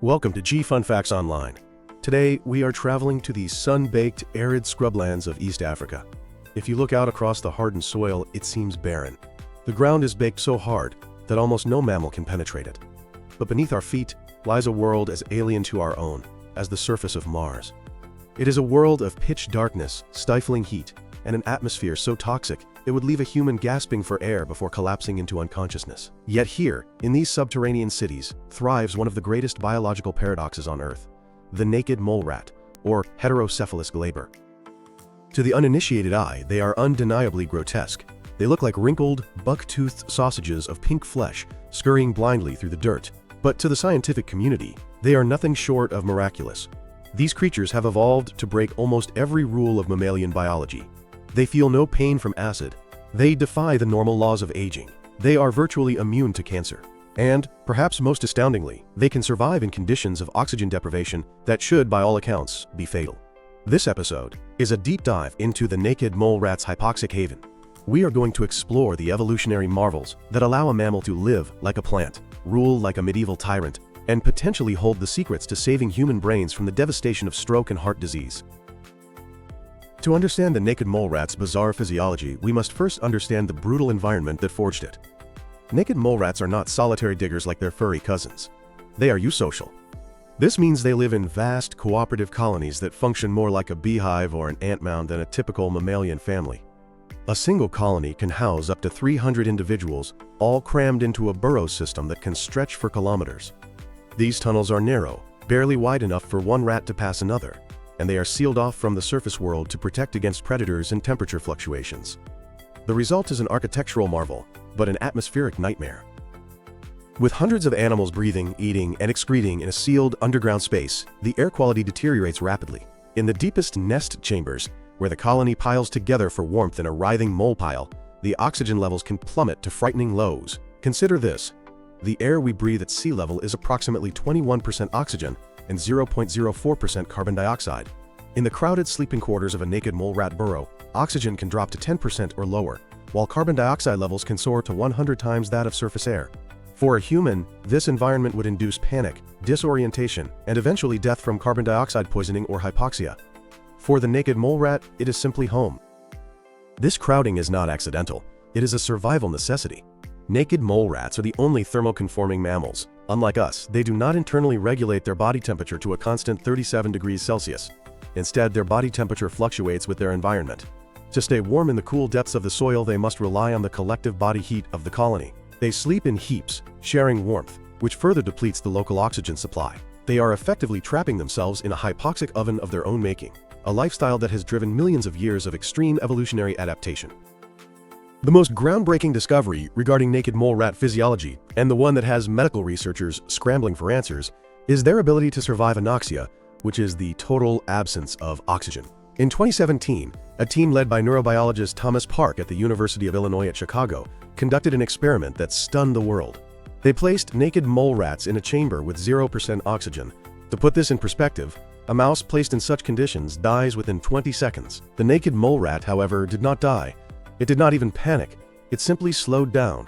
Welcome to G Fun Facts Online. Today, we are traveling to the sun-baked, arid scrublands of East Africa. If you look out across the hardened soil, it seems barren. The ground is baked so hard that almost no mammal can penetrate it. But beneath our feet lies a world as alien to our own as the surface of Mars. It is a world of pitch darkness, stifling heat, and an atmosphere so toxic it would leave a human gasping for air before collapsing into unconsciousness. Yet here, in these subterranean cities, thrives one of the greatest biological paradoxes on Earth: the naked mole rat, or Heterocephalus glaber. To the uninitiated eye, they are undeniably grotesque. They look like wrinkled, buck-toothed sausages of pink flesh scurrying blindly through the dirt. But to the scientific community, they are nothing short of miraculous. These creatures have evolved to break almost every rule of mammalian biology. They feel no pain from acid. They defy the normal laws of aging. They are virtually immune to cancer. And, perhaps most astoundingly, they can survive in conditions of oxygen deprivation that should, by all accounts, be fatal. This episode is a deep dive into the naked mole rat's hypoxic haven. We are going to explore the evolutionary marvels that allow a mammal to live like a plant, rule like a medieval tyrant, and potentially hold the secrets to saving human brains from the devastation of stroke and heart disease. To understand the naked mole rat's bizarre physiology, we must first understand the brutal environment that forged it. Naked mole rats are not solitary diggers like their furry cousins. They are eusocial. This means they live in vast, cooperative colonies that function more like a beehive or an ant mound than a typical mammalian family. A single colony can house up to 300 individuals, all crammed into a burrow system that can stretch for kilometers. These tunnels are narrow, barely wide enough for one rat to pass another, and they are sealed off from the surface world to protect against predators and temperature fluctuations. The result is an architectural marvel, but an atmospheric nightmare. With hundreds of animals breathing, eating, and excreting in a sealed underground space, the air quality deteriorates rapidly. In the deepest nest chambers, where the colony piles together for warmth in a writhing mole pile, the oxygen levels can plummet to frightening lows. Consider this: the air we breathe at sea level is approximately 21% oxygen and 0.04% carbon dioxide. In the crowded sleeping quarters of a naked mole rat burrow, oxygen can drop to 10% or lower, while carbon dioxide levels can soar to 100 times that of surface air. For a human, this environment would induce panic, disorientation, and eventually death from carbon dioxide poisoning or hypoxia. For the naked mole rat, it is simply home. This crowding is not accidental. It is a survival necessity. Naked mole rats are the only thermoconforming mammals. Unlike us, they do not internally regulate their body temperature to a constant 37 degrees Celsius. Instead, their body temperature fluctuates with their environment. To stay warm in the cool depths of the soil, they must rely on the collective body heat of the colony. They sleep in heaps, sharing warmth, which further depletes the local oxygen supply. They are effectively trapping themselves in a hypoxic oven of their own making, a lifestyle that has driven millions of years of extreme evolutionary adaptation. The most groundbreaking discovery regarding naked mole rat physiology, and the one that has medical researchers scrambling for answers, is their ability to survive anoxia, which is the total absence of oxygen. In 2017, a team led by neurobiologist Thomas Park at the University of Illinois at Chicago conducted an experiment that stunned the world. They placed naked mole rats in a chamber with 0% oxygen. To put this in perspective, a mouse placed in such conditions dies within 20 seconds. The naked mole rat, however, did not die. It did not even panic. It simply slowed down.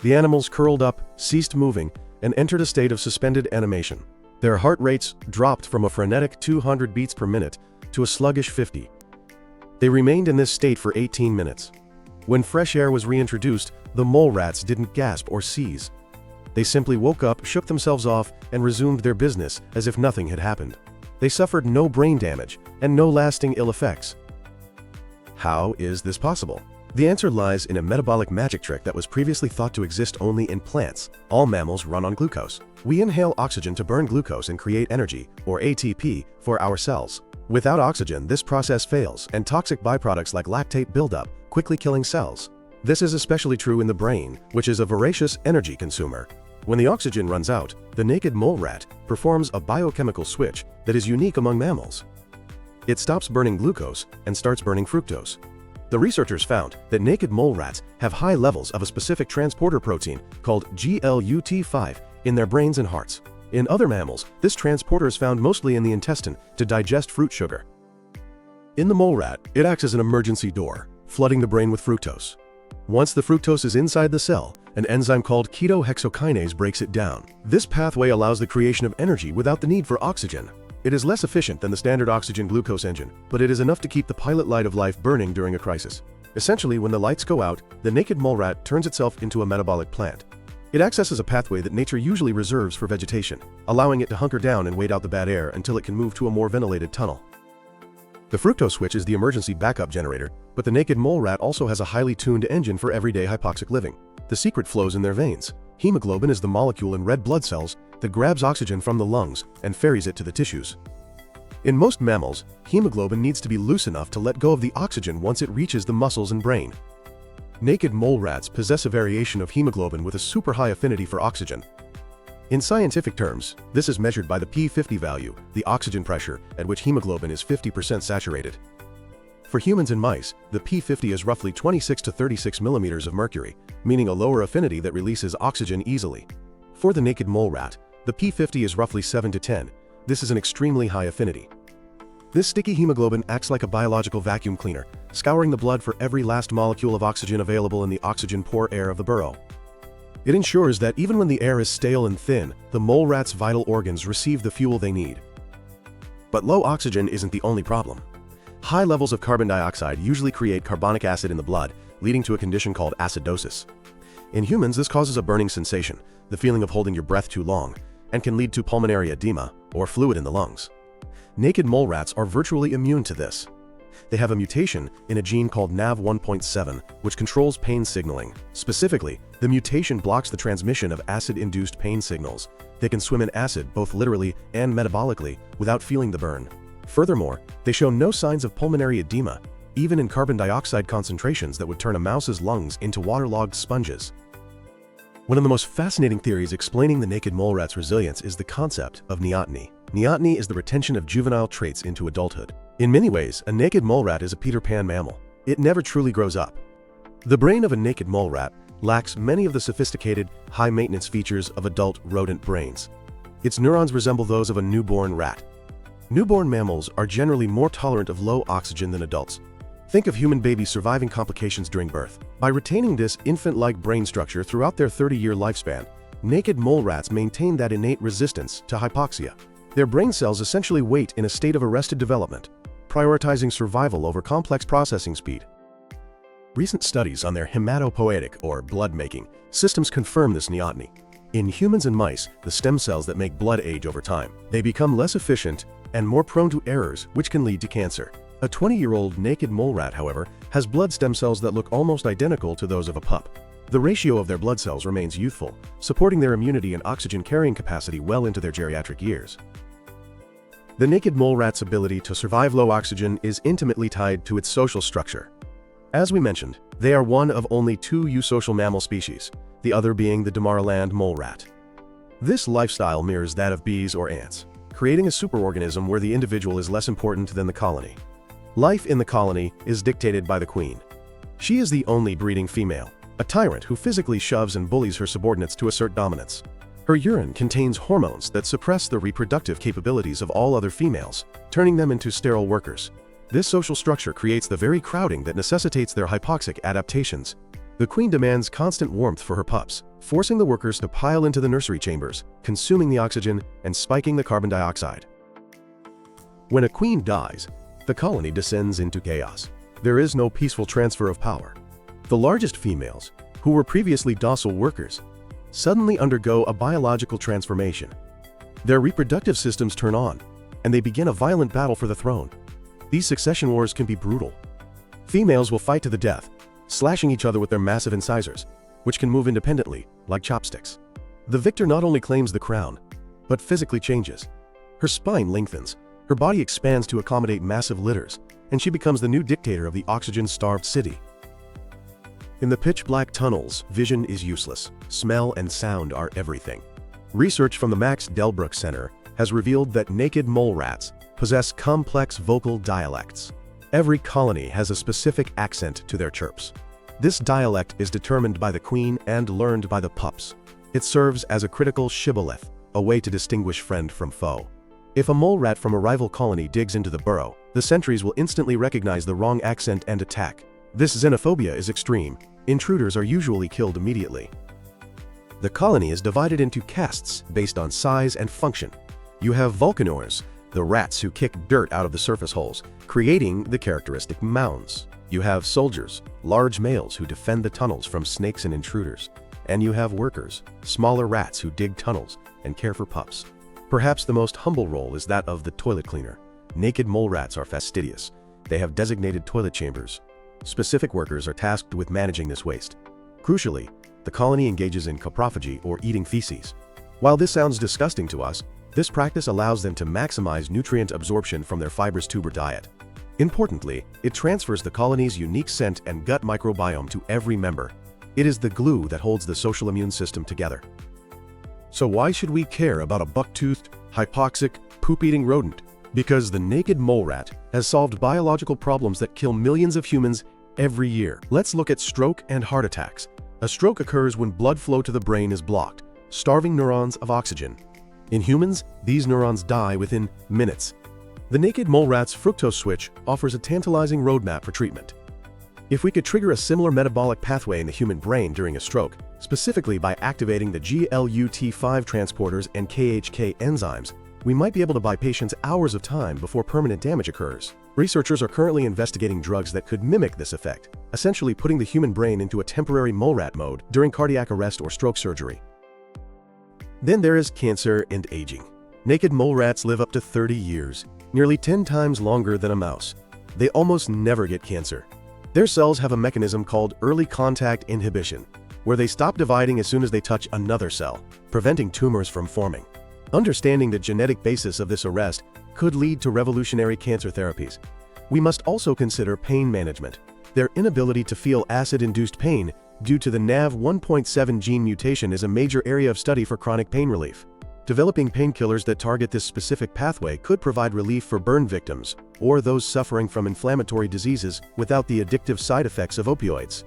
The animals curled up, ceased moving, and entered a state of suspended animation. Their heart rates dropped from a frenetic 200 beats per minute to a sluggish 50. They remained in this state for 18 minutes. When fresh air was reintroduced, the mole rats didn't gasp or seize. They simply woke up, shook themselves off, and resumed their business as if nothing had happened. They suffered no brain damage and no lasting ill effects. How is this possible? The answer lies in a metabolic magic trick that was previously thought to exist only in plants. All mammals run on glucose. We inhale oxygen to burn glucose and create energy, or ATP, for our cells. Without oxygen, this process fails, and toxic byproducts like lactate build up, quickly killing cells. This is especially true in the brain, which is a voracious energy consumer. When the oxygen runs out, the naked mole rat performs a biochemical switch that is unique among mammals. It stops burning glucose and starts burning fructose. The researchers found that naked mole rats have high levels of a specific transporter protein called GLUT5 in their brains and hearts. In other mammals, this transporter is found mostly in the intestine to digest fruit sugar. In the mole rat, it acts as an emergency door, flooding the brain with fructose. Once the fructose is inside the cell, an enzyme called ketohexokinase breaks it down. This pathway allows the creation of energy without the need for oxygen. It is less efficient than the standard oxygen-glucose engine, but it is enough to keep the pilot light of life burning during a crisis. Essentially, when the lights go out, the naked mole rat turns itself into a metabolic plant. It accesses a pathway that nature usually reserves for vegetation, allowing it to hunker down and wait out the bad air until it can move to a more ventilated tunnel. The fructose switch is the emergency backup generator, but the naked mole rat also has a highly tuned engine for everyday hypoxic living. The secret flows in their veins. Hemoglobin is the molecule in red blood cells that grabs oxygen from the lungs and ferries it to the tissues. In most mammals, hemoglobin needs to be loose enough to let go of the oxygen once it reaches the muscles and brain. Naked mole rats possess a variation of hemoglobin with a super high affinity for oxygen. In scientific terms, this is measured by the P50 value, the oxygen pressure at which hemoglobin is 50% saturated. For humans and mice, the P50 is roughly 26 to 36 millimeters of mercury, meaning a lower affinity that releases oxygen easily. For the naked mole rat, the P50 is roughly 7 to 10. This is an extremely high affinity. This sticky hemoglobin acts like a biological vacuum cleaner, scouring the blood for every last molecule of oxygen available in the oxygen-poor air of the burrow. It ensures that even when the air is stale and thin, the mole rat's vital organs receive the fuel they need. But low oxygen isn't the only problem. High levels of carbon dioxide usually create carbonic acid in the blood, leading to a condition called acidosis. In humans, this causes a burning sensation, the feeling of holding your breath too long, and can lead to pulmonary edema, or fluid in the lungs. Naked mole rats are virtually immune to this. They have a mutation in a gene called NAV1.7, which controls pain signaling. Specifically, the mutation blocks the transmission of acid-induced pain signals. They can swim in acid both literally and metabolically without feeling the burn. Furthermore, they show no signs of pulmonary edema, even in carbon dioxide concentrations that would turn a mouse's lungs into waterlogged sponges. One of the most fascinating theories explaining the naked mole rat's resilience is the concept of neoteny. Neoteny is the retention of juvenile traits into adulthood. In many ways, a naked mole rat is a Peter Pan mammal. It never truly grows up. The brain of a naked mole rat lacks many of the sophisticated, high-maintenance features of adult rodent brains. Its neurons resemble those of a newborn rat. Newborn mammals are generally more tolerant of low oxygen than adults. Think of human babies surviving complications during birth. By retaining this infant-like brain structure throughout their 30-year lifespan, naked mole rats maintain that innate resistance to hypoxia. Their brain cells essentially wait in a state of arrested development, prioritizing survival over complex processing speed. Recent studies on their hematopoietic, or blood-making, systems confirm this neoteny. In humans and mice, the stem cells that make blood age over time. They become less efficient and more prone to errors, which can lead to cancer. A 20-year-old naked mole rat, however, has blood stem cells that look almost identical to those of a pup. The ratio of their blood cells remains youthful, supporting their immunity and oxygen-carrying capacity well into their geriatric years. The naked mole rat's ability to survive low oxygen is intimately tied to its social structure. As we mentioned, they are one of only two eusocial mammal species, the other being the Damaraland mole rat. This lifestyle mirrors that of bees or ants, creating a superorganism where the individual is less important than the colony. Life in the colony is dictated by the queen. She is the only breeding female, a tyrant who physically shoves and bullies her subordinates to assert dominance. Her urine contains hormones that suppress the reproductive capabilities of all other females, turning them into sterile workers. This social structure creates the very crowding that necessitates their hypoxic adaptations. The queen demands constant warmth for her pups, forcing the workers to pile into the nursery chambers, consuming the oxygen and spiking the carbon dioxide. When a queen dies, the colony descends into chaos. There is no peaceful transfer of power. The largest females, who were previously docile workers, suddenly undergo a biological transformation. Their reproductive systems turn on, and they begin a violent battle for the throne. These succession wars can be brutal. Females will fight to the death, slashing each other with their massive incisors, which can move independently, like chopsticks. The victor not only claims the crown, but physically changes. Her spine lengthens, her body expands to accommodate massive litters, and she becomes the new dictator of the oxygen-starved city. In the pitch-black tunnels, vision is useless. Smell and sound are everything. Research from the Max Delbruck Center has revealed that naked mole rats possess complex vocal dialects. Every colony has a specific accent to their chirps. This dialect is determined by the queen and learned by the pups. It serves as a critical shibboleth, a way to distinguish friend from foe. If a mole rat from a rival colony digs into the burrow, the sentries will instantly recognize the wrong accent and attack. This xenophobia is extreme, Intruders are usually killed immediately. The colony is divided into castes based on size and function. You have volcanors, the rats who kick dirt out of the surface holes, creating the characteristic mounds. You have soldiers, large males who defend the tunnels from snakes and intruders. And you have workers, smaller rats who dig tunnels and care for pups. Perhaps the most humble role is that of the toilet cleaner. Naked mole rats are fastidious. They have designated toilet chambers. Specific workers are tasked with managing this waste. Crucially, the colony engages in coprophagy or eating feces. While this sounds disgusting to us, this practice allows them to maximize nutrient absorption from their fibrous tuber diet. Importantly, it transfers the colony's unique scent and gut microbiome to every member. It is the glue that holds the social immune system together. So why should we care about a buck-toothed, hypoxic, poop-eating rodent? Because the naked mole rat has solved biological problems that kill millions of humans every year. Let's look at stroke and heart attacks. A stroke occurs when blood flow to the brain is blocked, starving neurons of oxygen. In humans, these neurons die within minutes. The naked mole rat's fructose switch offers a tantalizing roadmap for treatment. If we could trigger a similar metabolic pathway in the human brain during a stroke, specifically by activating the GLUT5 transporters and KHK enzymes, we might be able to buy patients hours of time before permanent damage occurs. Researchers are currently investigating drugs that could mimic this effect, essentially putting the human brain into a temporary mole rat mode during cardiac arrest or stroke surgery. Then there is cancer and aging. Naked mole rats live up to 30 years, nearly 10 times longer than a mouse. They almost never get cancer. Their cells have a mechanism called early contact inhibition, where they stop dividing as soon as they touch another cell, preventing tumors from forming. Understanding the genetic basis of this arrest could lead to revolutionary cancer therapies. We must also consider pain management. Their inability to feel acid-induced pain due to the NaV1.7 gene mutation is a major area of study for chronic pain relief. Developing painkillers that target this specific pathway could provide relief for burn victims or those suffering from inflammatory diseases without the addictive side effects of opioids.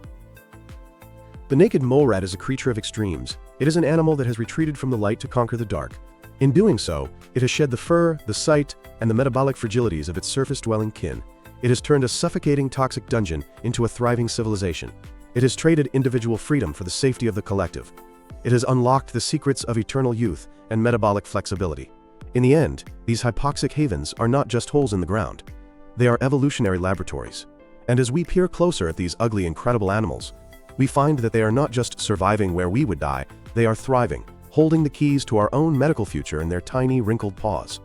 The naked mole rat is a creature of extremes. It is an animal that has retreated from the light to conquer the dark. In doing so, it has shed the fur, the sight, and the metabolic fragilities of its surface-dwelling kin. It has turned a suffocating toxic dungeon into a thriving civilization. It has traded individual freedom for the safety of the collective. It has unlocked the secrets of eternal youth and metabolic flexibility. In the end, these hypoxic havens are not just holes in the ground. They are evolutionary laboratories. And as we peer closer at these ugly, incredible animals, we find that they are not just surviving where we would die, they are thriving, holding the keys to our own medical future in their tiny, wrinkled paws.